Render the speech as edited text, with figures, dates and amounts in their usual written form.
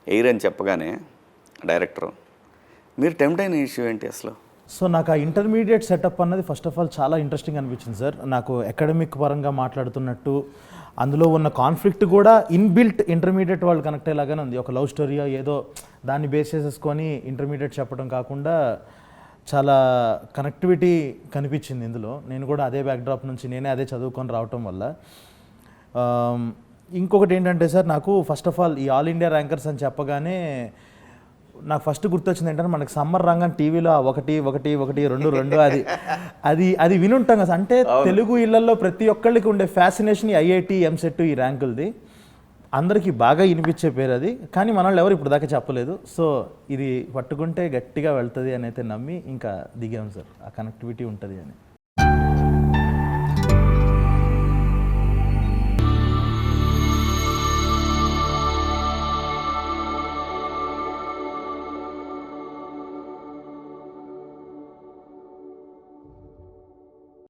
Air అని చెప్పగానే director మీరు టెంప్ట్ అయిన ఇష్యూ ఏంటి అసలు? సో నాకు ఆ ఇంటర్మీడియట్ సెటప్ అన్నది ఫస్ట్ ఆఫ్ ఆల్ చాలా ఇంట్రెస్టింగ్ అనిపించింది సార్. నాకు అకాడమిక్ పరంగా మాట్లాడుతున్నట్టు అందులో ఉన్న కాన్ఫ్లిక్ట్ కూడా ఇన్బిల్ట్ ఇంటర్మీడియట్ వాళ్ళు కనెక్ట్ అయ్యేలాగానే ఉంది. ఒక లవ్ స్టోరీయో ఏదో దాన్ని బేస్ చేసేసుకొని ఇంటర్మీడియట్ చెప్పడం కాకుండా చాలా కనెక్టివిటీ కనిపించింది ఇందులో. నేను కూడా అదే బ్యాక్డ్రాప్ నుంచి నేనే అదే చదువుకొని రావటం వల్ల. ఇంకొకటి ఏంటంటే సార్, నాకు ఫస్ట్ ఆఫ్ ఆల్ ఈ ఆల్ ఇండియా ర్యాంకర్స్ అని చెప్పగానే నాకు ఫస్ట్ గుర్తొచ్చింది ఏంటంటే, మనకి సమ్మర్ రంగం టీవీలో 1 1 1 2 2 అది వినుంటాం కదా. అంటే తెలుగు ఇళ్లలో ప్రతి ఒక్కళ్ళకి ఉండే ఫ్యాసినేషన్ ఈ ఐఐటి ఎంసెట్ ఈ ర్యాంకులది అందరికీ బాగా వినిపించే పేరు అది. కానీ మనల్ని ఎవరు ఇప్పుడు దాకా చెప్పలేదు. సో ఇది పట్టుకుంటే గట్టిగా వెళ్తుంది అని అయితే నమ్మి ఇంకా దిగాం సార్, ఆ కనెక్టివిటీ ఉంటుంది అని.